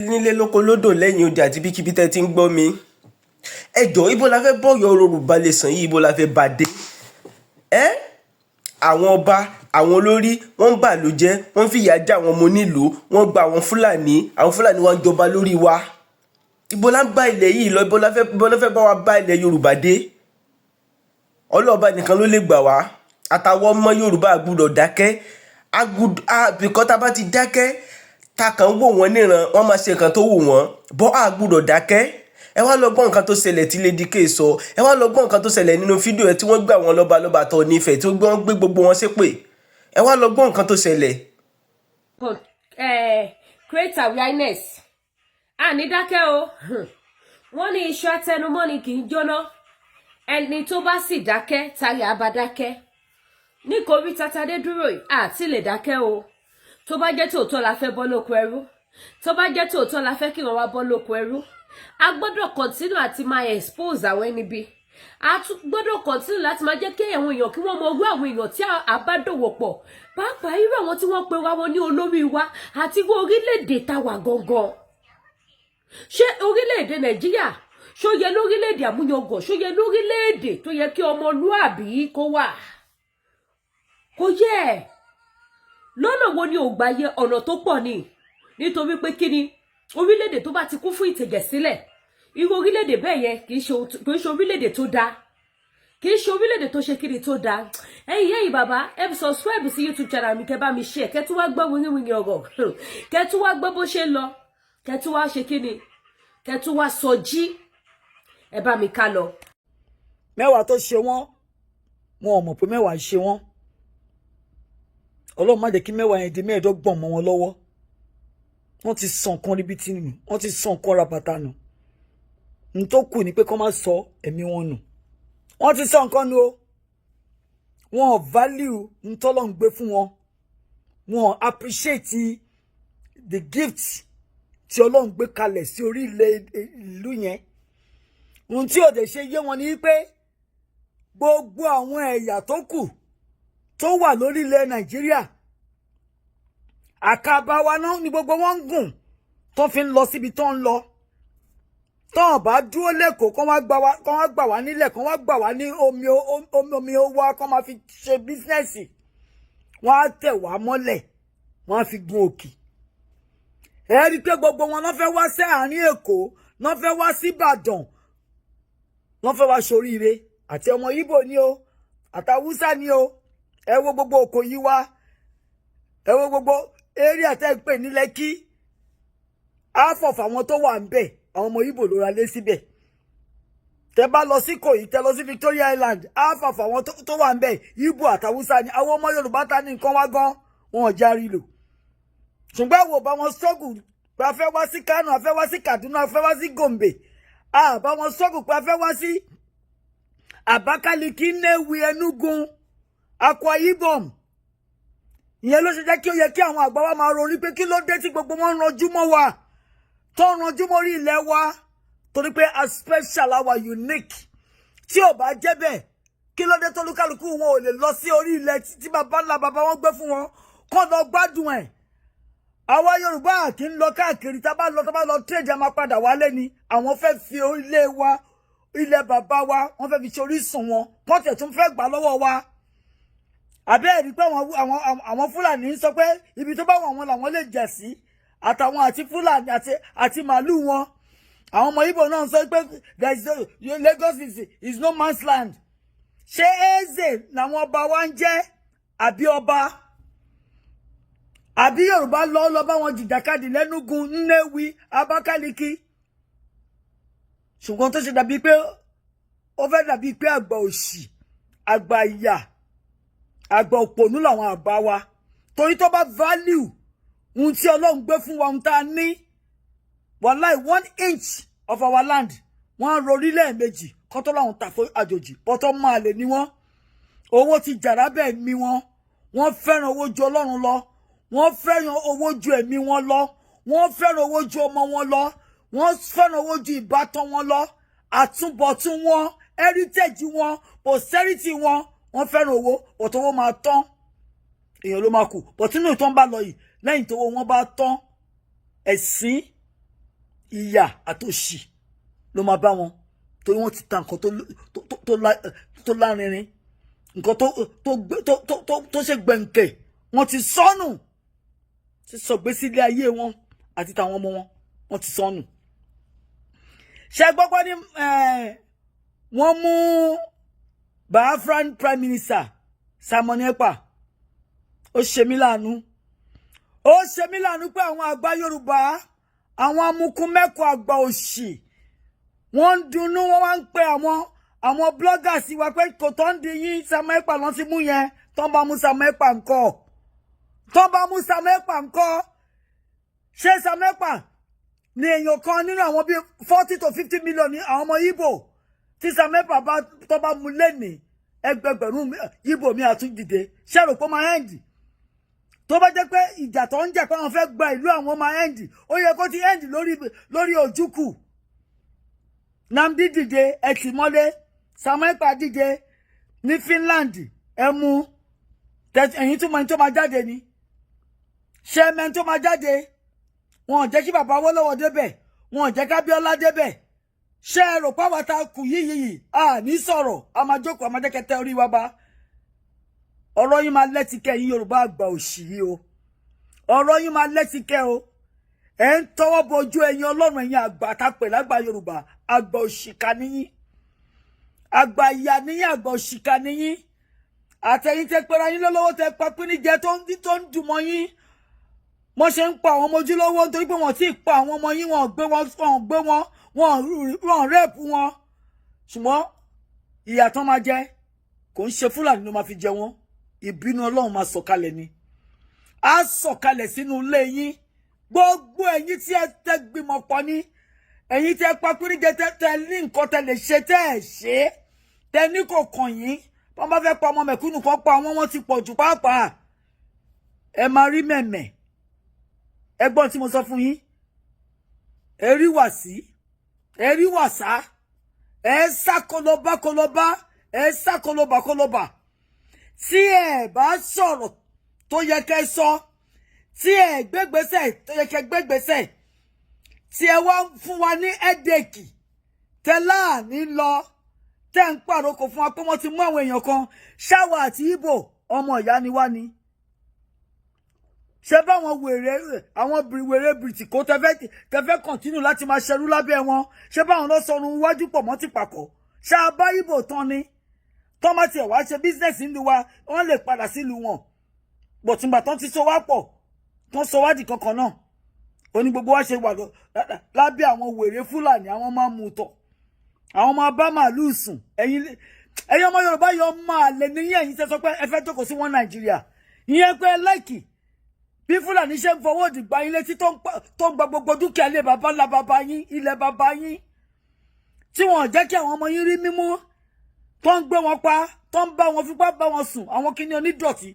nílé lóko lódò lẹ́yìn odi àti bíkíbi tẹ́ ti ń gbọ́ mi. Ẹjọ́ ibo la fẹ́ bọ́yọ̀ Yorùbá lè sàn yìí, ibo la fẹ́ bá dé. Àwọn ọba àwọn olórí wọ́n ń bà ló jẹ́, wọ́n ń fìyà já àwọn ọmọ onílùú, wọ́n gba àwọn Fúlàní wá ń jọba lórí wa. Ibo la ń bá ilẹ̀ yìí lọ, ibo la fẹ́ bá wa bá ilẹ̀ Yorùbá dé. Ọlọ́ọ̀ba nìkan ló lè gbà wá. Àtàwọn ọmọ Yorùbá gbọ́dọ̀ dákẹ́. Bìkọ́ tá bá ti dákẹ́ ta kàn wò wọ́n níran, wọ́n máa ṣe nǹkan tó wù wọ́n. Bọ́ a gbọ́dọ̀ dákẹ́. Ẹ wá lọ gbọ́ nǹkan tó ṣẹlẹ̀ tí Lady K sọ. Ẹ wá lọ gbọ́ nǹkan tó ṣẹlẹ̀ nínú fídíò ẹ̀ tí wọ́n gbé àwọn lọ́balọ́ba tó nífẹ̀ẹ́ tí wọ́n gbé gbogbo wọn ṣépè. Ẹ wá lọ gbọ́ nǹkan tó ṣẹlẹ̀. Create awareness. Ní dákẹ́ o. Wọ́n ní iṣu atẹnumọ́ ni kì í jóná. Ẹni tó bá sì dákẹ́ tari àbá dákẹ́. Ní korí tatadé dúró yìí àti lè dákẹ́ o. Tó bá jẹ́ tòótọ́ la fẹ́ bọ́ lóko ẹrú. Tó bá jẹ́ tòótọ́ la fẹ́ kí wọ́n wá bọ́ lóko ẹrú. A gbọ́dọ̀ continue àti máa expose àwọn ẹni bí. A tún gbọ́dọ̀ continue láti máa jẹ́ kí àwọn èèyàn kí wọ́n mọ orú àwọn èèyàn tí a bá dòwò pọ̀. Pàápàá irú àwọn tí wọ́n pe wa wọn ní olórí wa àti irú orílẹ̀-èdè tá wà gangan. Ṣé orílẹ̀-èdè Nàìjíríà ṣó yẹ lórílẹ̀-èdè àmúyangàn, ṣó yẹ lórílẹ̀-èdè tó yẹ kí ọmọlúàbí kó wà? Kò yẹ. Lọ́nà wo ni ò gbà yẹ ọ̀nà tó pọ̀ ni? Nítorí pé kí ni orílẹ̀-èdè tó bá ti kún fún ìtẹ̀jẹ̀ sílẹ̀, irú orílẹ̀-èdè bẹ́ẹ̀ yẹn kì í ṣe orílẹ̀-èdè tó dáa, kì í ṣe orílẹ̀-èdè tó ṣe kiri tó dáa. Ẹ̀yin bàbá ẹ subscribe sí YouTube channel mi, kẹ́ bá mi share, kẹ́ tún wá gbọ́ wíwíwí ọ̀rọ̀, kẹ́ tún wá gbọ́ bó ṣe ń lọ, kẹ́ tún wá ṣe kí ni, kẹ́ tún wá sọjí, ẹ bá mi ká lọ. Mẹ́wàá tó ṣe wọ́n, wọn ò mọ̀ pé mẹ́wàá ṣe wọ́n. Ọlọ́run má jẹ́ kí mẹ́wàá yẹn di mẹ́ẹ̀ẹ́dọ́gbọ̀n mọ́ wọn lọ́wọ́. Wọ́n ti sàn kan níbi tí nù, wọ́n ti sàn kan rabata nù. N tó kù ni pé kọ́ máa sọ ẹ̀mí wọn nù. Wọ́n ti sàn kan nù o. Wọn ò value n tọ́lọ́run gbé fún wọn. Wọn ò appreciate the gift tí Ọlọ́run gbé kalẹ̀ sí orí ìlú yẹn. Ohun tí ò dẹ̀ ṣe yé wọn ni pé gbogbo àwọn ẹ̀yà tó kù tó wà lórí ilẹ̀ Nàìjíríà, àkàbà wa náà ni gbogbo wọn ń gùn tó fi ń lọ síbi tó ń lọ. Tó bá dúró lẹ́kọ̀ọ́ kán wá gbà wá nílẹ̀, kán wá gbà wá ní omi owó kán máa fi ṣe bísínẹ́sì. Wọ́n á tẹ̀ wá mọ́lẹ̀, wọ́n á fi gun òkè. Ẹ rí i pé gbogbo wọn náà fẹ́ wá sí àárín Èkó, náà fẹ́ wá sí Ìbàdàn, wọ́n fẹ́ wá ṣoríire. Àti ọmọ Ìgbò ni o, àtàwùsá ni o. Ẹ wo gbogbo òkò yìí wá. Ẹ wo gbogbo area tẹ́ ń pè ní Lẹ́kí. Half of àwọn tó wà ńbẹ̀, àwọn ọmọ Ìgbò ló ra lé síbẹ̀. Tẹ́ bá lọ sí Ìkòyí, tẹ́ lọ sí Victoria Island, half of àwọn tó wà ńbẹ̀, Ìgbò àtàwùsá ni. Àwọn ọmọ Yorùbá ta ní nǹkan wá gan, wọn ò járí lò. Ṣùgbọ́n wo bá wọn struggle pé a fẹ́ wá sí Kano, a fẹ́ wá sí Kaduna, a fẹ́ wá sí Gombe. A bá wọn struggle pé a fẹ́ wá sí Abakaliki, Nnewi, Enugu, Akwa Ibom. Ìyẹn ló ṣe jẹ́ kí ó yẹ kí àwọn àgbà wa máa ronú pé kí ló dé tí gbogbo wọn ranjú mọ́ wa, tó ranjú mọ́ orí ilẹ̀ wa, torí pé a special, our unique. Tí ò bá jẹ́ bẹ́ẹ̀, kí ló dé tó lúkálùkù wọn ò lè lọ sí orí ilẹ̀ tí bàbá ńlá bàbá wọn gbé fún wọn kó lọ gbádùn ẹ̀. Àwa Yorùbá kì í lọ káàkiri, tá bá lọ trade, a máa padà wálé ni. Àwọn fẹ́ fi ilé wa, ilẹ̀ bàbá wa, wọ́n fẹ́ fi ṣe orísun wọn, wọ́n tẹ̀ tún fẹ́ gbà lọ́wọ́ wa. Àbẹ́ rí pé àwọn Fúlàní sọ pé ibi tó bá wọn làwọn lè jẹ̀ sí, àtàwọn àti Fúlàní àti màálù wọn. Àwọn ọmọ Ìgbò náà sọ pé Lagos is no man's land. Ṣé Eze làwọn ọba wa ń jẹ́ àbí ọba? Àbí Yorùbá lọ bá wọn jìjàkadì lẹ́nugu, Nnewi, Abakaliki? Ṣùgbọ́n tó ṣe dàbí pé ó fẹ́ dàbí pé àgbà òṣì, àgbà ìyà, àgbà òpònú làwọn àgbà wa. Torí tó bá value ohun tí Ọlọ́run gbé fún wa, ohun tá a ní, wàláì 1 inch of our land, wọ́n rorílẹ̀ méjì kọ́ tó láwọn tà fún àjòjì. Bọ́tọ́ máa lè ní wọ́n. Owó ti jàrá bẹ́ẹ̀ mi wọn. Wọ́n fẹ́ràn owó ju Ọlọ́run lọ. Wọ́n fẹ́ràn owó ju ẹ̀mí wọn lọ. Wọ́n fẹ́ràn owó ju ọmọ wọn lọ. Wọ́n fẹ́ràn owó ju ìbátan wọn lọ. Àtúbọ̀tún wọn, heritage wọn, posterity wọn, wọ́n fẹ́ràn owó, but owó máa tán. Èèyàn ló máa kù. But nínú ìtàn bá lọ yìí, lẹ́yìn tó owó wọn bá tán, ẹ̀sìn ìyà àtòṣì ló máa bá wọn torí wọ́n ti ta nǹkan tó lárinrin nǹkan tó ṣe gbẹ̀ǹkẹ̀ wọ́n ti sọnù ti sọ̀gbésí ilé ayé wọn àti tàwọn ọmọ wọn wọ́n ti sọnù. ṣe gbọ́gbọ́ ní wọ́n mú Biafran Prime Minister Simon Ekpa ó ṣe mí láàánú pé àwọn àgbà Yorùbá àwọn amukun-mẹ́kọ̀ọ́ àgbà òṣì wọ́n ń dunnú wọ́n wá ń pe àwọn bloggers wa pé kò tó ń di yín Simon Ekpa lọ́n ti mú yẹn tó ń bá mú Simon Ekpa ńkọ́ ṣé Simon Ekpa ni èèyàn kan nínú àwọn bíi 40 to 50 million ní àwọn ọmọ Igbo tí Simon Ekpa tó bá mú lẹ́nìí ẹgbẹgbẹ̀rún Igbo mi àtúndìde ṣẹ́rò pé ó máa end tó bá jẹ́ pé ìjà tó ń jà pé wọ́n fẹ́ gba ìlú àwọn máa end ó yẹ kó ti end lórí Ojukwu Nnamdi dìde ẹtìmọ́lé Simon Ekpa dìde ní Finland ẹmu ẹ̀yìn tó máa jáde ni ṣé ẹmẹ́ni tó máa jáde wọn ò jẹ́ kí bàbá Awólọ́wọ̀ débẹ̀ wọn ò jẹ́ ká Abíọ́lá débẹ̀ ṣé ẹ rò pàwọ́ ta kù yíyí a ní sọ̀rọ̀ a máa jókòó a máa jẹ́ kẹtẹ́ orí wa bá ọ̀rọ̀ yín máa lẹ́tìkẹ́ yín Yorùbá àgbà òṣì yìí o ọ̀rọ̀ yín máa lẹ́tìkẹ́ o ẹ̀ ń tọwọ́ bojú ẹ̀yin Ọlọ́run ẹ̀yin àgbà tápẹ̀ lágbà Yorùbá àgbà òṣìkà níyín àgbà ìyà níyín àgbà òṣìkà níyín àtẹ̀yìn tẹ́ pẹ́ra yín lọ́wọ́ tẹ́ pa pín níjẹ tó ń dùn mọ́ yín wọ́n ṣe ń pa àwọn ọmọ ojúlówó nítorí pé wọ́n ti pa àwọn ọmọ yín wọ́n rẹ́ẹ̀pù wọn ṣùgbọ́n ìyà tán máa jẹ kò ń ṣe Fúlàní ló máa fi jẹ wọ́n ìbínú Ọlọ́run máa sọ̀kalẹ̀ ni á sọ̀kalẹ̀ sínú ilé yín gbogbo ẹ̀yin tí ẹ tẹ́ gbìmọ̀ pọ̀ ní ẹ̀yin tí ẹ pa píríjẹ tẹ́ ní nǹkan tẹ́ lè ṣe tẹ́ ẹ̀ ṣe tẹ́ ní kò kàn yín wọ́n bá fẹ́ pa ọmọ mẹ̀kúnnù kan pa wọ́n ti pọ̀ jù pàápàá ẹ máa rí mẹ̀mẹ̀ ẹgbọ́n tí mo sọ fún yín ẹ rí wàsí ẹ rí wàsá ẹ sá kọlọbá ẹ sá kọlọbà tí ẹ bá sọ̀rọ̀ tó yẹ kẹ́ sọ tí ẹ gbégbésẹ̀ tó yẹ kẹ́ gbégbésẹ̀ tí ẹ wá fún wa ní ẹdẹkì tẹ láàní lọ tẹ ń pàrokò fún wa pé wọ́n ti mú àwọn èèyàn kan ṣáwà àti Ìgbò ọmọ ìyá ni wá ni ṣé báwọn wèrè bìrìtì kó tẹfẹ́ kọ̀ntínú láti máa ṣerú lábẹ́ wọn ṣé báwọn lọ sọrun wájú pọ̀ mọ́ ti pàkọ́ ṣá bá Ìgbò tán ni tọ́mọ́tì ẹ̀ wá ṣe bísínẹ́sì nílùú wa wọ́n lè padà sílùú wọn bọ̀tùngbà tán ti so wá pọ̀ tán sọ wádìí kankan náà ó ní gbogbo wa ṣe wà lábẹ́ àwọn wèrè Fúlàní àwọn máa mú tọ̀ àwọn máa bá màálùú sùn ẹ̀yin ọmọ Yorùbá yọ máa lè níyìn ẹ̀yin tẹ́ sọ pé ẹ fẹ́ jókòó sí wọn Nàìjíríà ìyẹn pé láìkì bí Fúlàní ṣe ń fọwọ́ dìgbà yín létí tó ń gba gbogbo dúkìá ilé bàbá ńlá bàbá yín ilẹ̀ bàbá yín tí wọn ò jẹ́ kí àwọn ọmọ yín rí mímú tó ń gbé wọn pa tó ń bá wọn fipá bá wọn sùn àwọn kíní onídọ̀tí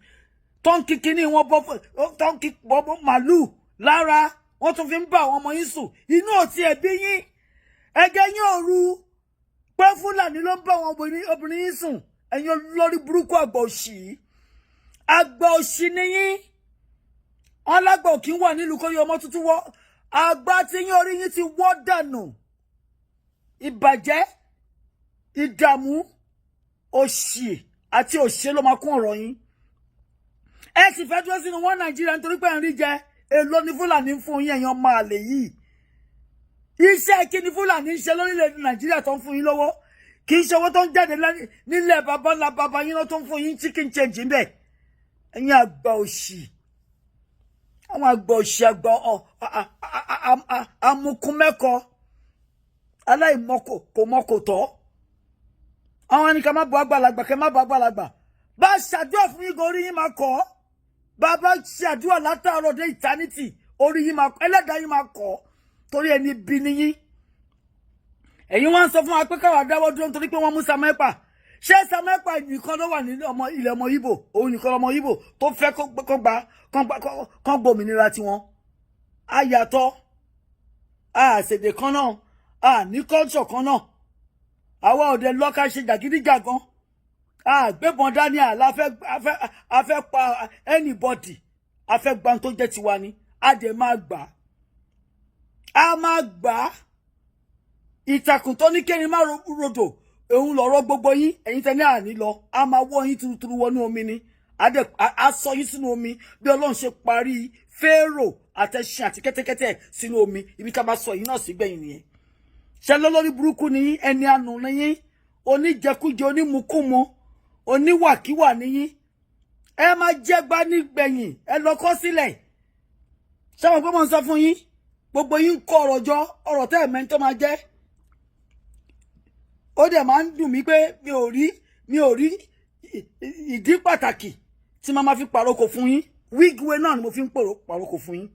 tó ń kí kíní wọn tó ń kí bọ́ màálù lára wọ́n tún fi ń bá àwọn ọmọ yín sùn inú òtí ẹ̀bí yín ẹgẹ́ yín òru pé Fúlàní ló ń bá àwọn obìnrin yín sùn ẹ̀yin olórí burúkú àgbà òṣì ni yín ọlágbà òkì ń wà nílùú kó yọ ọmọ tuntun wọ àgbà tí yín orí yín ti wọ́ dànù ìbàjẹ́ ìdààmú òṣì àti òṣè ló máa kún ọ̀rọ̀ yín ẹ sì fẹ́ dúró sínú wọn Nàìjíríà nítorí pé ẹ̀ ń rí jẹ èlò ní Fúlàní ń fún yín ẹ̀yàn máa lè yìí iṣẹ́ kí ni Fúlàní ń ṣe lórílẹ̀-èdè Nàìjíríà tó ń fún yín lọ́wọ́ kì í ṣe owó tó ń jáde nílẹ̀ bàbá ńlá bàbá yín náà tó ń fún yín chicken change ń bẹ̀ ẹ̀yin àgbà òṣì àwọn àgbà òṣì àgbà amukumẹ́kọ aláìmọ́kò kò mọ́kò tọ́ àwọn ni ká má bọ́ àgbàlagbà kẹ́ má bọ́ àgbàlagbà bá ṣàdúrà fún yín gan orí yín máa kọ́ bàbá ṣàdúrà látàárọ̀ dé eternity orí yín máa kọ́ ẹlẹ́dàá yín máa kọ́ torí ẹni bí ni yín ẹ̀yin wọ́n sọ fún wa pé káwa dáwọ́ dúró nítorí pé wọ́n mú Simon Ekpa ṣé Simon Ekpa nìkan ló wà ní ilẹ̀ ọmọ Ìgbò òun nìkan ọmọ Ìgbò tó fẹ́ kán gbòmìnira tiwọn àyàtọ̀ àṣèdè kan náà àní culture kan náà àwa òde lọ́ka ṣe jàgídíjàgan àgbébọn dání afẹ́ pa anybody afẹ́ gba tó jẹ́ tiwa ni a dẹ̀ máa gbà a máa gbà ìtàkùn tó ní kérin má rodò òun lọ̀rọ̀ gbogbo yín ẹ̀yin tẹ́ ní àní lọ a máa wọ́ yín turuturu wọnú omi ni a sọ yín sínú omi bí Ọlọ́run ṣe parí Fẹ́rò àtẹṣin àti kẹ́tẹ́kẹ́tẹ́ sínú omi ibi ká máa sọ yín náà sígbẹ̀yìn nìyẹn ṣe lólórí burúkú ni yín ẹni àánú ni yín oníjẹkújẹ onímukúmu oníwàkíwà ni yín ẹ máa jẹgba nígbẹ̀yìn ẹ lọ kọ sílẹ̀ ṣáwọn pé mo ń sọ fún yín gbogbo yín kọ ọ̀rọ̀ jọ ọ̀rọ̀ tẹ́ ẹ̀mẹ́ tó máa jẹ́ ó dẹ̀ máa ń dùn mí pé mi ò rí ìdí pàtàkì tí màá máa fi pàrókò fún yín wígwé náà ni mo fi ń pàrókò fún yín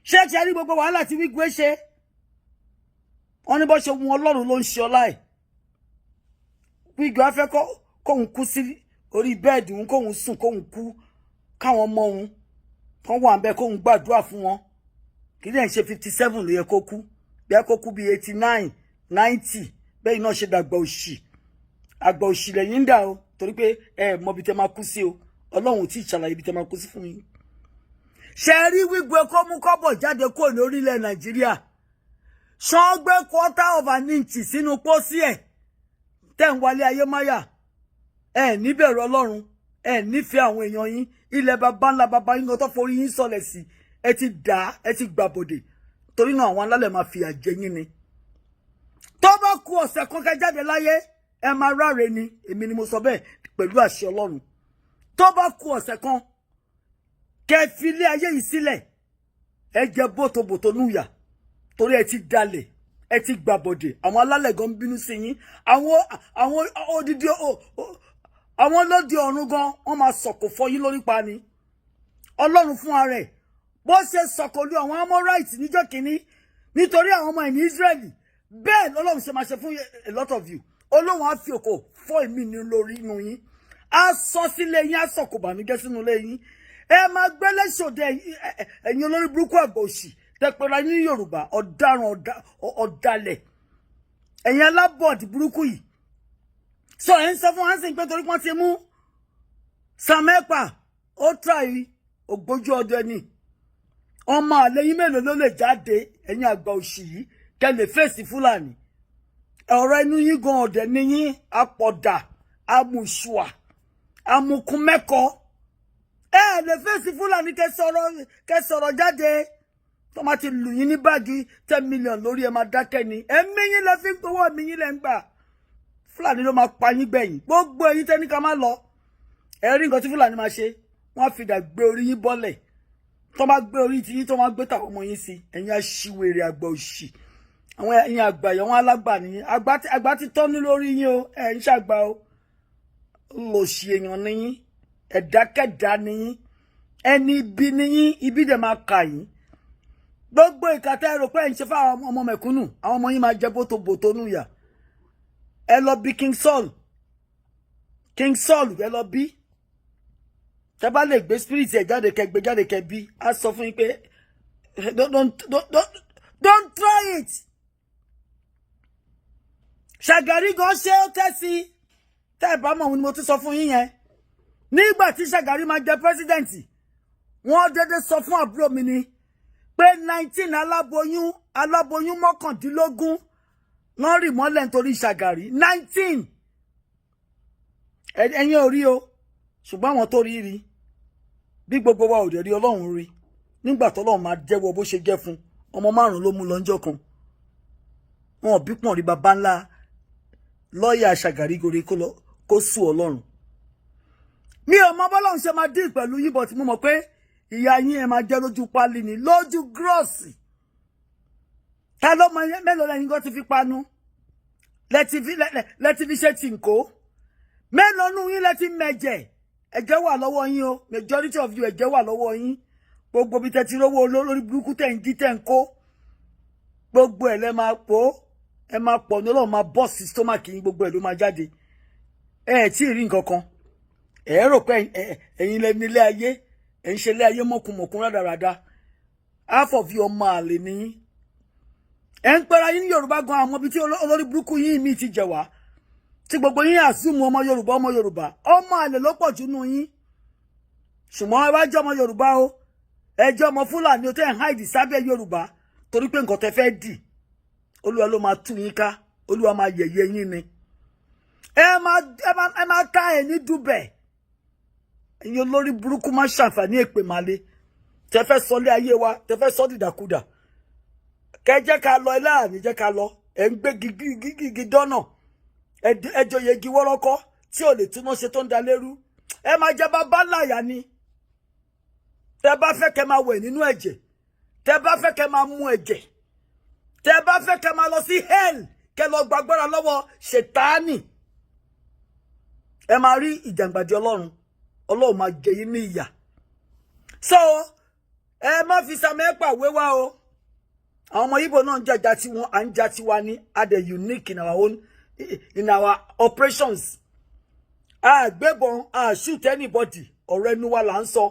ṣé ti rí gbogbo wàhálà tí wígwé ṣe wọ́n ní bó ṣe wọn Ọlọ́run ló ń ṣe ọlá ẹ̀ wígwé á fẹ́ kóhun kú sí orí bẹ́ẹ̀dì òun kóhun sùn kóhun kú káwọn ọmọ òun kan wà ń bẹ kóhun gbàdúrà fún wọn kì í dẹ̀ ń ṣe 57 ló yẹ kó kú bí ẹ kó kú bí 89 90 bẹ́ẹ̀ náà ṣe dàgbà òṣì àgbà òṣì lẹ́yìn ń dà o torí pé ẹ mọ ibi tẹ́ máa kú sí o Ọlọ́run tí ìṣàlàyé ibi tẹ́ máa kú sí fún yín ṣe rí wígwé kó mú kọ́bọ̀ jáde kúrò ní orílẹ̀ Nàìjíríà ṣán gbé quarter-of-an-inch sínú pósí ẹ̀ tẹ́ ń wálé ayé máyà ẹ níbẹ̀rù Ọlọ́run ẹ nífẹ̀ẹ́ àwọn èèyàn yín ilẹ̀ baba ńlá baba yín tó forí yín sọlẹ̀ sí ẹ ti dà ẹ ti gbàbọ̀dè torí náà àwọn alálẹ̀ máa fìyà jẹ yín ni tó bá kù ọ̀sẹ̀ kan kẹ́ jáde láyé ẹ máa ráre ni èmi ni mo sọ bẹ́ẹ̀ pẹ̀lú àṣẹ Ọlọ́run tó bá kù ọ̀sẹ̀ kan kẹ́ fi ilé ayé yìí sílẹ̀ ẹ jẹ bótobòtò núyà torí ẹ ti dalẹ̀ ẹ ti gbàbọ̀dè àwọn alálẹ̀ gan bínú sí yín àwọn odidi àwọn olódi ọ̀run gan wọ́n máa sọ̀kò fọ́ yín lórí pa ni Ọlọ́run fún ara ẹ̀ bó ṣe sọ̀kò lu àwọn Amorite níjọ́ kìíní nítorí àwọn ọmọ ìní Israeli bẹ́ẹ̀ lọ́lọ́run ṣe máa ṣe fún a lot of you Ọlọ́run á fi òkò fọ́ èmi ní lórí inú yín á sọ sílé yín á sọ̀kò bànújẹ́ sínú ilé yín ẹ máa gbélé ṣòde ẹ̀yin olórí burúkú àgbà òṣì tẹpẹrẹ ní Yorùbá ọ̀daràn ọ̀dàlẹ̀ ẹ̀yin alábọ̀dì burúkú yìí sọ ẹ̀ ń sọ fún hansen pé torí wọ́n ti mú Samepa ó tàyí ògbójú ọdọ ẹni ọmọ àlẹyìn mélòó ló lè jáde ẹ̀yin àgbà òṣì yìí kẹ́ lè fèsì Fúlàní ọ̀rọ̀ ẹnu yín gan ọ̀dẹ̀ ni yín apọ̀dà amùṣùà amùkúnmẹ́kọ ẹ lè fèsì Fúlàní kẹ́ sọ̀rọ̀ jáde tó máa ti lù yín ní báàgì 10 million lórí ẹ máa dákẹ́ ni ẹ̀mí yín lẹ fi ń gbowó ẹ̀mí yín lẹ ń gbà Fúlàní ló máa pa yín gbẹ̀yìn gbogbo ẹ̀yin tẹ́ ní ká má lọ ẹ rí nǹkan tí Fúlàní máa ṣe wọ́n á fìdá gbé orí yín bọ́lẹ̀ tó máa gbé orí tí yín tó máa gbé tàwọn ọmọ yín sí ẹ̀yin aṣiwèrè àgbà òṣì àwọn ẹ̀yin àgbà yẹn wọ́n alágbà nìyí àgbà ti tọ́nu lórí yín o ẹ̀ ń ṣàgbà o lòṣì èèyàn nìyí ẹ̀dákẹ́dá nìyí ẹni ibi nìyí ibi dẹ̀ máa kà yín gbogbo ìkàtà ẹ̀rọ pé ẹ̀ ń ṣe fáwọn ọmọ mẹ̀kúnnù àwọn ọmọ yín máa jẹ bótobòtò núyà ẹ lọ bí King Saul ẹ lọ bí tẹ́ bá lè gbé spirit ẹ jáde kẹ́ gbé jáde kẹ́ bí á sọ fún yín pé don't try it Ṣàgàrí gan ṣe ó tẹ́sí tẹ́ ẹ bá mọ̀ ni mo tún sọ fún yín yẹn nígbà tí Ṣàgàrí máa jẹ pírẹsidẹ́ǹtì wọ́n dédé sọ fún àbúrò mi ni pé 19 aláboyún 19 wọ́n rì mọ́lẹ̀ nítorí Ṣàgàrí 19 ẹ̀yin ò rí o ṣùgbọ́n àwọn tó rí bí gbogbo wa ò dẹ̀ rí Ọlọ́run rí nígbà tọ́lọ́run máa jẹ́wọ́ bó ṣe jẹ́ fún ọmọ 5 ló mú lọ́jọ́ kan wọn ò bí pọ̀n rí baba ńlá lọ́ọ̀yà Ṣàgàrí gorí kó sùn Ọlọ́run mi ò mọ bọ́lọ́run ṣe máa dín pẹ̀lú yín bọ̀ tí mo mọ̀ pé ìyá yín ẹ máa jẹ́ lójú pálí ni lójú gírọ́ọ̀sì ta ló mọ mélòó lẹ́yìn kan ti fi panu lẹ́tí fi ṣe tìǹkó mélòó nù yín lẹ́tí mẹ̀jẹ̀ ẹ̀jẹ̀ wà lọ́wọ́ yín o majority of you ẹ̀jẹ̀ wà lọ́wọ́ yín gbogbo bí tẹ́ ti rówó olórí burúkú tẹ̀ ń jí tẹ̀ ń kó gbogbo ẹ̀ lẹ́ máa pò ẹ máa pọ̀ ní Ọlọ́run máa bọ́ sí stomach yín gbogbo ẹ̀ ló máa jáde tí ì rí nǹkan kan rò pé ẹ̀yin lẹ ní ilé ayé ẹ̀ ń ṣe ilé ayé mọ̀kùmọ̀kùn rádaràda half of you ọmọ àlè nìyí ẹ̀ ń pẹ́ra yín ní Yorùbá gan àwọn ibi tí olórí burúkú yín mi ti jẹ̀ wá tí gbogbo yín àsùnmù ọmọ Yorùbá ọmọ àlè ló pọ̀ jù nù yín ṣùgbọ́n ẹ bá jẹ́ ọmọ Yorùbá o ẹ jẹ́ ọmọ Fúlàní o tẹ́ ń háìdì sábẹ́ Yorùbá torí pé nǹkan tẹ́ fẹ́ dì Olúwa ló máa tú yín ká Olúwa máa yẹ̀yẹ́ yín ni ẹ máa ká ẹ ní dùbẹ̀ ẹ̀yin olórí burúkú máa ṣàǹfààní èpè màlẹ tẹ́ fẹ́ sọ lé ayé wa tẹ́ fẹ́ sọ dìdàkudà kẹ́ jẹ́ ká lọ ilé àní jẹ́ ká lọ ẹ ń gbé gigi dọ́nà ẹjọ́ yegi wọ́rọ́kọ́ tí ò lè túná ṣe tó ń da lérú ẹ máa jẹ bàbá láyà ni tẹ́ bá fẹ́ kẹ́ máa wẹ̀ nínú ẹ̀jẹ̀ tẹ́ bá fẹ́ kẹ́ máa mu ẹ̀jẹ̀ tẹ́ bá fẹ́ kẹ́ máa lọ sí hell kẹ́ lọ gbàgbára lọ́wọ́ ṣètánì ẹ máa rí ìjàngbàdì Ọlọ́run máa jẹ yín ní ìyà so ẹ má fi sàmẹ́pà wéwá o àwọn ọmọ Ìgbò náà ń jàjà tí wọn à ń jà tiwa ní adé unique in our operations gbébọn shoot anybody ọ̀rọ̀ ẹnu wa là ń sọ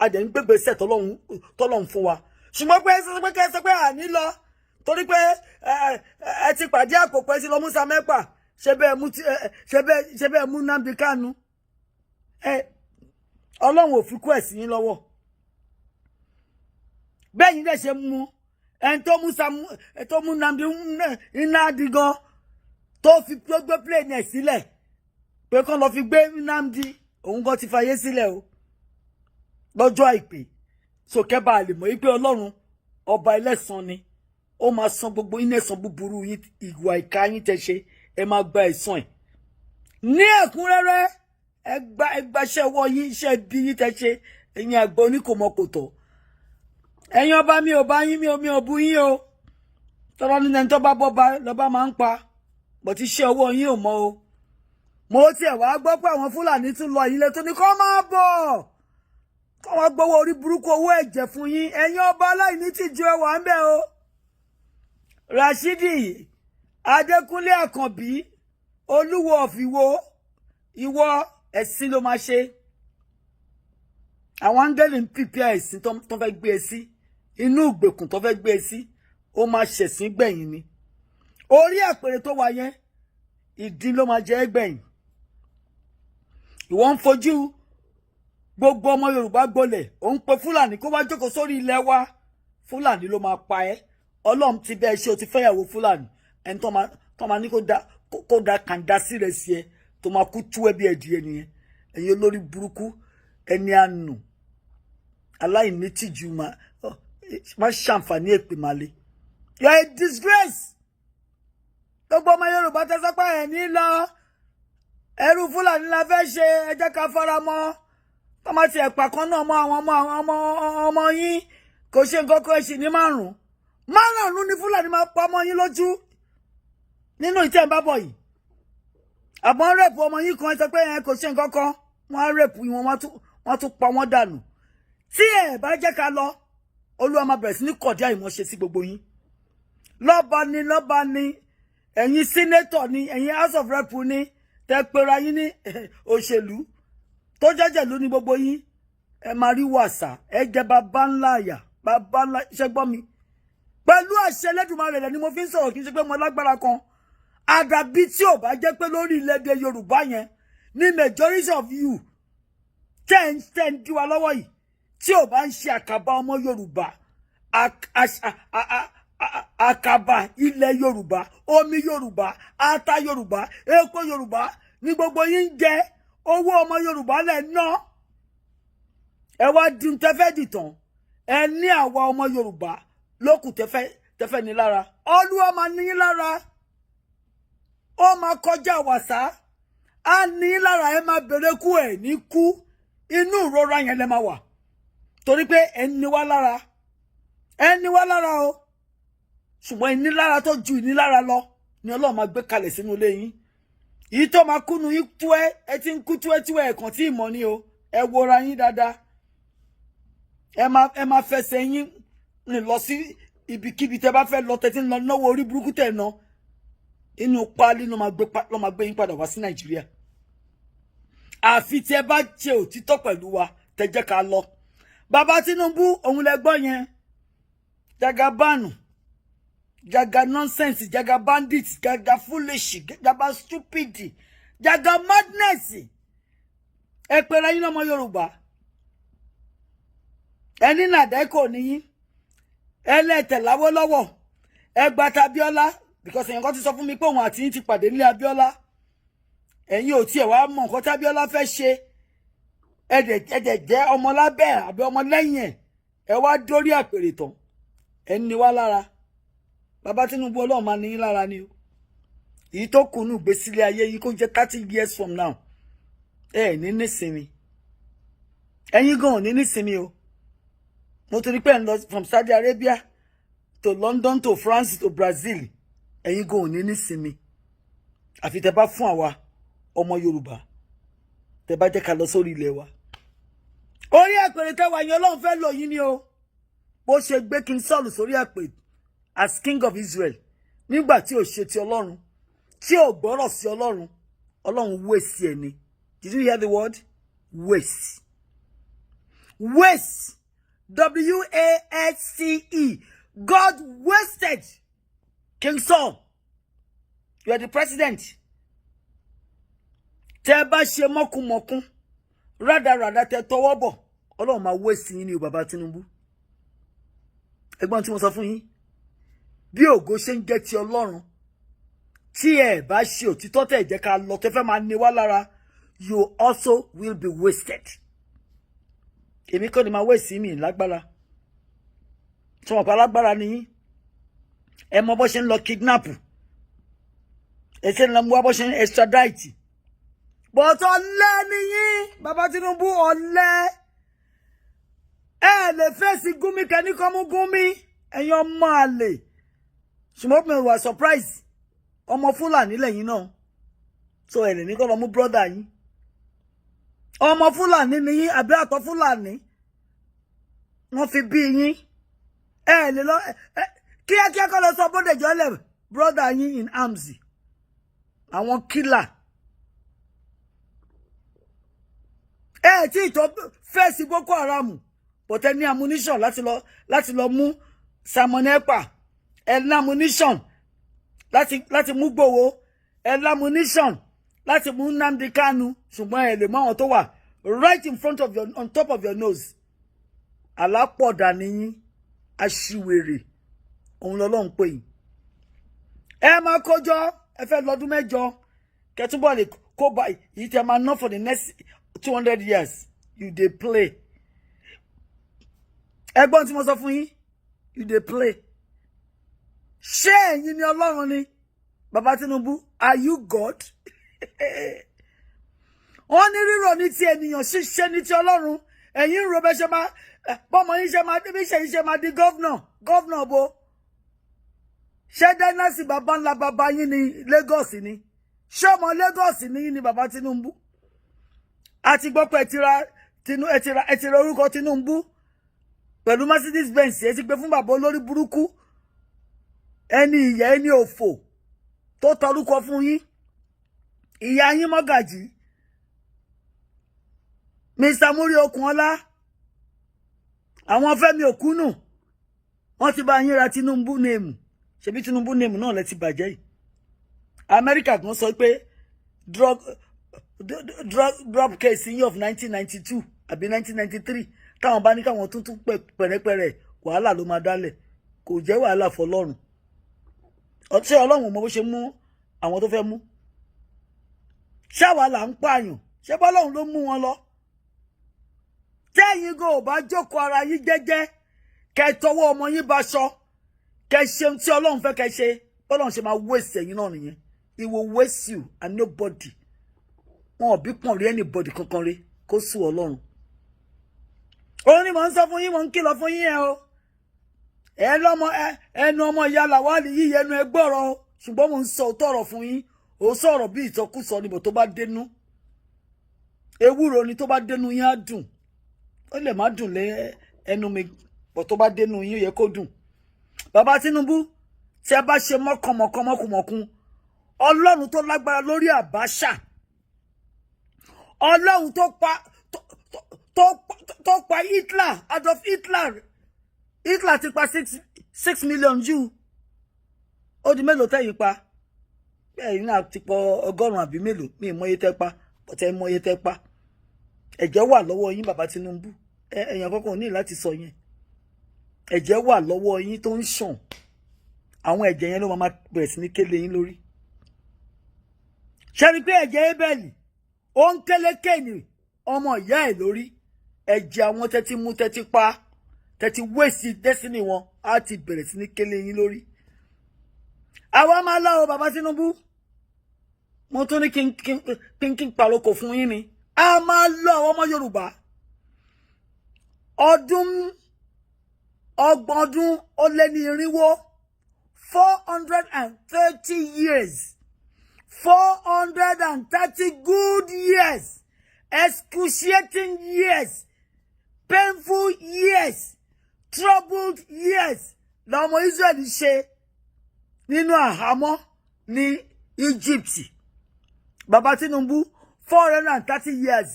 adé ń gbégbèsè tọ́lọ́run fún wa ṣùgbọ́n pé sọ pé àní lọ torí pé ẹ ti pàdé àkókò ẹ ti lọ mú sàmẹ́pà ṣe bẹ́ẹ̀ mú Nnamdi Kanu Ọlọ́run ò fi kú ẹ̀ sí yín lọ́wọ́ bẹ́ẹ̀ yín dẹ̀ ṣe mú ẹni tó mú Nnamdi gan tó fi gbé plane ẹ̀ sílẹ̀ pé kán lọ fi gbé Nnamdi òun gan ti fayé sílẹ̀ o lọ́jọ́ àìpé sókè bá a lè mọ̀ wípé Ọlọ́run ọba ẹlẹ́san ni ó máa san gbogbo yín ẹ̀san búburú yín ìwà ìkà yín tẹ́ ṣe ẹ máa gba ẹ̀san ẹ̀ ní ẹ̀kúnrẹ́rẹ́ ẹgbàṣẹ́ wọ yín iṣẹ́ bí yín tẹ́ ṣe ẹ̀yin àgbà oníkòmọkòtò ẹ̀yin ọba mi ò bá yín mi ò bú yín o tọ́lá nínú ẹni tó bá bọ́ba lọ́ba máa ń pa bọ̀ tí iṣẹ́ ọwọ́ yín ò mọ́ o mo tiẹ̀ wá gbọ́ pé àwọn Fúlàní tún lọ ilé tó ní kó máa bọ̀ kó wọ́n gbowó orí burúkú owó ẹ̀jẹ̀ fún yín ẹ̀yin ọba aláìní tìjú ẹwà ń bẹ o Rashidi Adékúnlé Àkànbí Olúwo ọ̀fìwò ìwọ ẹ̀sìn ló máa ṣe àwọn áńgẹ́lì ń pìpìà ẹ̀sìn tó fẹ́ gbé ẹ sí inú ìgbèkùn tó fẹ́ gbé ẹ sí ó máa ṣẹ̀sìn gbẹ̀yìn ni orí àpèrè tó wà yẹn ìdí ló máa jẹ́ gbẹ̀yìn ìwọ ń fojú gbogbo ọmọ Yorùbá gbolẹ̀ ó ń pe Fúlàní kó wá jókòó sórí ilẹ̀ wa Fúlàní ló máa pa ẹ́ Ọlọ́run ti bẹ́ẹ̀ ṣe o ti fẹ́yàwó Fúlàní ẹni tó máa ní kó da kàńdá sí rẹ̀ sí ẹ tó máa kú tú ẹbí ẹ̀dìyẹ nìyẹn ẹ̀yin olórí burúkú ẹni àánú aláìní tìjú má ṣàǹfààní èpè màlẹ you are a disgrace gbogbo ọmọ Yorùbá tẹsánpá ẹ ní lọ ẹrú Fúlàní la fẹ́ ṣe ẹ jẹ́ ká fara mọ́ tọ́mọ ti ẹ̀pà kan náà mọ́ àwọn ọmọ yín kò ṣe nǹkan kan ẹ̀sìn ní márùn-ún ní Fúlàní máa pa ọmọ yín lójú nínú ìtẹ́ ìbábọ̀ yìí àbọ̀ ń rẹ̀pù ọmọ yín kan ẹ sọ pé ẹ kò ṣe nǹkan kan wọ́n á rẹ̀pù wọn wọ́n tún pa wọ́n dànù tí ẹ bá jẹ́ ká lọ Olúwa máa bẹ̀rẹ̀ sí ní kọ̀dí àìmọ̀ṣe sí gbogbo yín lọ́ba ni ẹ̀yin sínétọ̀ ni ẹ̀yin house of rep ni tẹ́ pera yín ní òṣèlú tó jẹ́jẹ̀ ló ní gbogbo yín ẹ máa rí wàsà ẹ jẹ́ bàbá ńlá àyà bàbá ńlá iṣẹ́ gbọ́ mi pẹ̀lú àṣẹ Elédùmarè rẹ̀ ni mo fi ń sọ̀rọ̀ kì í ṣe pé mo lágbára kan àdàbí tí ò bá jẹ́ pé lórí ilẹ̀-èdè Yorùbá yẹn ní majority of you ten dí wa lọ́wọ́ yìí tí ò bá ń ṣe àkàbà ọmọ Yorùbá àkàbà ilẹ̀ Yorùbá omi Yorùbá ata Yorùbá epo Yorùbá ní gbogbo yín ń jẹ owó ọmọ Yorùbá lẹ̀ ná ẹ wá di tẹ́fẹ́ dìtàn ẹ ní àwa ọmọ Yorùbá lókù tẹ́fẹ́ ní lára Olúwa máa ní yín lára ó máa kọjá wàsá á ní lára ẹ máa bèrè kú ẹ ní kú inú ìrora yẹn lẹ máa wà torí pé ẹni wá lára o ṣùgbọ́n ìnilára tó ju ìnilára lọ ni Ọlọ́run máa gbé kalẹ̀ sínú ilé yín èyí tó máa kúnnu yín tú ẹ ti ń kú tú ẹ ẹ̀kan tí ìmọ̀ ni o ẹ wora yín dáadáa ẹ máa fẹsẹ̀ yín rìn lọ sí ibikíbi tẹ bá fẹ́ lọ tẹ ti ń lọ náwó orí burúkú tẹ̀ ná inú páálí ló máa gbé yín padà wá sí Nàìjíríà àfi tí ẹ bá ṣe òtítọ́ pẹ̀lú wa tẹ jẹ́ ká lọ bàbá Tinubu òun lẹ gbọ́ yẹn jagabanu jaga nonsense jaga bandit jaga foolish jaga stupid jaga madness ẹ pera yín ọmọ Yorùbá ẹni nàdẹ́kò níyín ẹlẹ́tẹ̀ Lawolowo ẹgbà t'Abíọ́lá because ẹ̀yin kan ti sọ fún mi pé òun àti yín ti pàdé nílé Abíọ́lá ẹ̀yin ò tiẹ̀ wá mọ̀ nǹkan t'Abíọ́lá fẹ́ ṣe ẹ̀dẹ̀ jẹ́ ọmọ lábẹ́ àbí ọmọ lẹ́yìn ẹ wá dórí àpèrè tán ẹni wá lára bàbá Tinubu Ọlọ́run máa ní yín lára ni o èyí tó kùnú gbèsílẹ̀ ayé yìí kó jẹ́ 30 years from now ní nísinmi ẹ̀yin gan ò ní nísinmi o mo ti rí pé ń lọ from Saudi Arabia to London to France to Brazil ẹ̀yin gan ò ní nísinmi àfi tẹ́ bá fún àwa ọmọ Yorùbá tẹ́ bá jẹ́ ká lọ sórí ilẹ̀ wa orí àpèrè tẹ́ wà yẹn Ọlọ́run fẹ́ lò yín ni o bó ṣe gbé King Saul sórí àpèrè as king of Israel nígbà tí ò ṣe ti Ọlọ́run tí ò gbọ́rọ̀ sí Ọlọ́run Ọlọ́run waste ẹ̀ ni. Did you hear the word waste? Waste. W-A-S-C-E. God wasted King Saul. You are the president. Tẹ́ bá ṣe mọ́kùmọ́kùn rádaràdà tẹ́ tọwọ́ bọ̀ Ọlọ́run máa waste yín ni o bàbá Tinubu. Ẹ̀gbọ́n tí mo sọ fún yín bí ògo ṣe ń jẹ́ ti Ọlọ́run tí ẹ bá ṣe òtítọ́ tẹ́ jẹ́ ká lọ tẹ́ fẹ́ máa ní wá lára you also will be wasted. Èmi kọ́ ni máa waste mi lágbára tí wọ́n pa lágbára ni yín ẹ mọ bó ṣe ń lọ kidnap ẹ ṣe ń lọ mú wá bó ṣe ń extradite but ọ̀lẹ ni yín bàbá Tinubu ọ̀lẹ ẹ lè fèsì Gumi kẹ́ni kọ́ mú Gumi ẹ̀yin ọmọ àlè ṣùgbọ́n mi wà surprise ọmọ Fúlàní lẹ́yìn náà so ẹ lè ní kọ́ lọ mú brother yín ọmọ Fúlàní ni yín àbí àtọ̀ Fúlàní wọ́n fi bí yín ẹ lè lọ kíákíá kọ́ lọ sọ Bódèjọ́ lẹ̀ brother yín in arms àwọn killer tí ìtọ́ fèsì Boko Haram but ẹ ní ammunition láti lọ mú Simon Ekpa ẹ ní ammunition láti mú Igboho ẹ ní ammunition láti mú Nnamdi Kanu ṣùgbọ́n ẹ lè mọ àwọn tó wà right in front of on top of your nose alápọ̀dà nìyí aṣiwèrè òun lọ́lọ́run pè yín ẹ máa kójọ ẹ fẹ́ lọ́dún mẹ́jọ kẹtúbọ̀ lè kó bá yìí tẹ máa ná for the next 200 years you dey play ẹgbọ́n tí mo sọ fún yín you dey play ṣé ẹ̀yin ni Ọlọ́run ni bàbá Tinubu are you God? wọ́n ní rírò ní ti ènìyàn ṣíṣe ní ti Ọlọ́run ẹ̀yin ń ro bẹ́ ṣe máa bọ́mọ yín ṣe máa débi ṣe yín ṣe máa di gọ́vnà bo ṣé dynasty bàbá ńlá bàbá yín ní Lagos ni ṣé ọmọ Lagos ni yín ni bàbá Tinubu àti gbọ́ pé ẹ ti ra orúkọ Tinubu pẹ̀lú Mercedes Benz ẹ ti gbé fún bàbá olórí burúkú ẹni ìyá ẹni òfò tó tọrúkọ fún yín ìyá yín Mọ́gàjí Mr. Muri Okunola àwọn Fẹ́mi Òkúnù wọ́n ti bá yín ra Tinubu name ṣebí Tinubu name náà lẹ ti bàjẹ́ yìí America gan sọ pé drug case yín of 1992 àbí 1993 táwọn bá ní káwọn tuntun pẹ̀rẹ̀pẹ̀rẹ̀ wàhálà ló máa dálẹ̀ kò jẹ́ wàhálà fọ́lọ́run ṣé Ọlọ́run mọ bó ṣe mú àwọn tó fẹ́ mú ṣáwa là ń pààyàn ṣé bọ́lọ́run ló mú wọn lọ tẹ́yìn go bá jókòó ara yín jẹ́jẹ́ kẹ́ tọwọ́ ọmọ yín bá ṣọ kẹ́ ṣe tí Ọlọ́run fẹ́ kẹ́ ṣe bọ́lọ́run ṣe máa waste ẹ̀yin náà nìyẹn he will waste you and nobody wọn ò bí pọ̀n rí anybody kankan rí kó sú Ọlọ́run òun ni mò ń sọ fún yín mò ń kìlọ̀ fún yín o ẹnu ọmọ ìyá Lawal yìí ẹnu ẹgbọ́rọ̀ ṣùgbọ́n mò ń sọ òótọ́ fún yín ó sọ̀rọ̀ bí ìtọ́kùsọ níbo tó bá dénú ewúro ni tó bá dénú yín á dùn ó lè má dùn lé ẹnu mi bọ̀ tó bá dénú yín ó yẹ kó dùn bàbá Tinubu tí ẹ bá ṣe mọ́kànmọ́kùn Ọlọ́run tó lágbára lórí Àbáṣà Ọlọ́run tó pa Hitler Adolf Hitler ti pa 6 million Jew ó di mélòó tẹ́yìn pa ẹ̀yin náà ti pọ̀ 100 àbí mélòó mi mọ iye tẹ́ pa bọ̀tẹ́ mọ iye tẹ́ pa ẹ̀jẹ̀ wà lọ́wọ́ yín bàbá Tinubu èèyàn kankan ò ní láti sọ yẹn ẹ̀jẹ̀ wà lọ́wọ́ yín tó ń ṣàn àwọn ẹ̀jẹ̀ yẹn ló máa bẹ̀rẹ̀ sí ní kélé yín lórí ṣe rí pé ẹ̀jẹ̀ Ébẹ́lì ó ń kélé kéènì ọmọ ìyá ẹ̀ lórí ẹ̀jẹ̀ àwọn tẹ́tí mú tẹ́tí pa tẹ́tí wéèsì destiny wọn á ti bẹ̀rẹ̀ sí ní kélé yín lórí àwa máa lọ o bàbá Tinubu mo tún ní kí n pàrokò fún yín ni a máa lọ àwọn ọmọ Yorùbá ọgbọ̀n ọdún ó lé ní irinwó 430 years 430 good years excruciating years painful years troubled years lọmọ Israeli ṣe nínú àhámọ́ ní Egypt bàbá Tinubu 430 years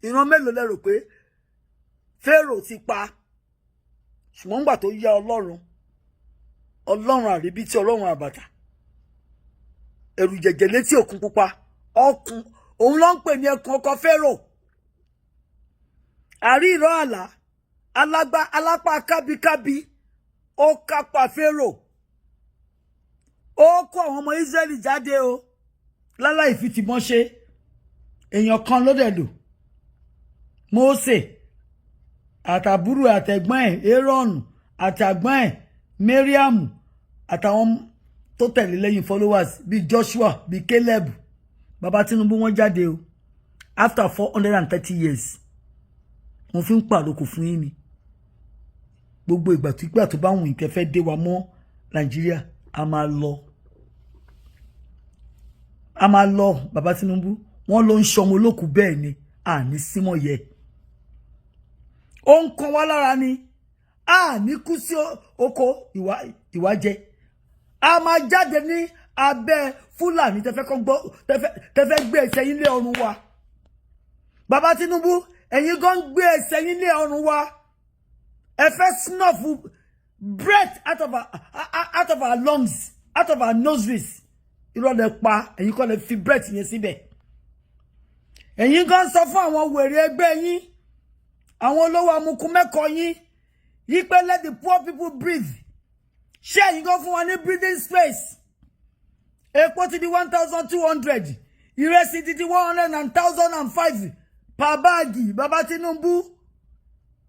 ìran mélòó lérò pé Pharaoh ti pa ṣùgbọ́n nígbà tó yá Ọlọ́run àríbí tí Ọlọ́run àbàtà ẹ̀rù jẹ̀jẹ̀ létí òkun pupa ọkùn òun ló ń pè ní ẹkùn ọkọ Pharaoh àrí ìrọ̀ àlá alápá kábíkábí ó kápá Pharaoh ó kó àwọn ọmọ Israẹli jáde o láláì fi tìbọn ṣe èèyàn kan ló dẹ̀ lò Mósè àtàbúrò àtẹ̀gbọ́n ẹ̀ Aaron àtàgbọ́n ẹ̀ Mariam àtàwọn tó tẹ̀lé lẹ́yìn followers bíi Joshua bíi Caleb bàbá Tinubu wọ́n jáde o after 430 years wọ́n fi ń pàrokò fún yín ni gbogbo ìgbà tó bá wùn ìtẹ́ fẹ́ dé wa mọ́ Nàìjíríà a máa lọ bàbá Tinubu wọ́n ló ń ṣọmọ olókùú bẹ́ẹ̀ ni àní símọ̀ yẹ ó ń kan wá lára ni àní kú sí oko ìwájẹ a máa jáde ní abẹ́ Fúlàní tẹ́fẹ́ gbé ẹsẹ̀ yín lé ọrùn wa bàbá Tinubu ẹ̀yin gan gbé ẹsẹ̀ yín lé ọrùn wa ẹ fẹ́ snuff breath out of our lungs out of our nostrils irọ́ lẹ pa ẹ̀yin kọ́ lẹ fi breath yẹn síbẹ̀ ẹ̀yin gan sọ fún àwọn wèrè ẹgbẹ́ yín àwọn olówó amukú mẹ́kọ̀ọ́ yín yí pé let the poor people breathe ṣé ẹ̀yin gan fún wa ní breathing space epo ti di 1,200 ìrẹsì ti di 100,005 per báàgì bàbá Tinubu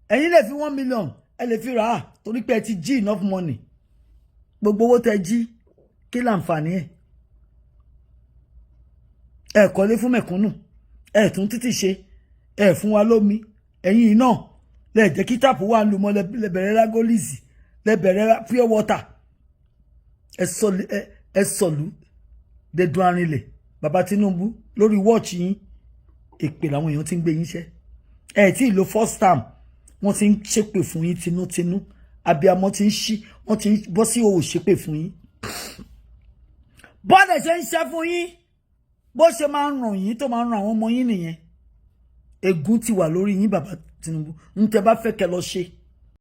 ẹ̀yin lè fi 1 million ẹ lè fi rà á torí pé ẹ ti jí enough money gbogbo owó tẹ jí kí láǹfààní ẹ kọ́lé fún mẹ̀kúnnù ẹ tún títì ṣe ẹ fún wa lómi ẹ̀yin náà lẹ jẹ́ kí tàpù wà lù mọ́ lẹ́bẹ̀rẹ̀ rágólìsì lẹ́bẹ̀rẹ̀ pure water ẹ sọ̀lú dẹ̀dùn arìnlẹ̀ bàbá Tinubu lórí watch yín èpè làwọn èèyàn ti ń gbé yín ṣẹ́ ẹ tí ì lo first time wọ́n ti ń ṣépè fún yín tinútinú abiyamọ ti ń ṣí wọ́n ti ń bọ́ sí òwò ṣépè fún yín bọ́dẹ̀ ṣe ń ṣe fún yín bó ṣe máa ń ràn yín tó máa ń ràn àwọn ọmọ yín nìyẹn ègún ti wà lórí yín bàbá Tinubu ń tẹ́ bá fẹ́ kẹ́ lọ ṣe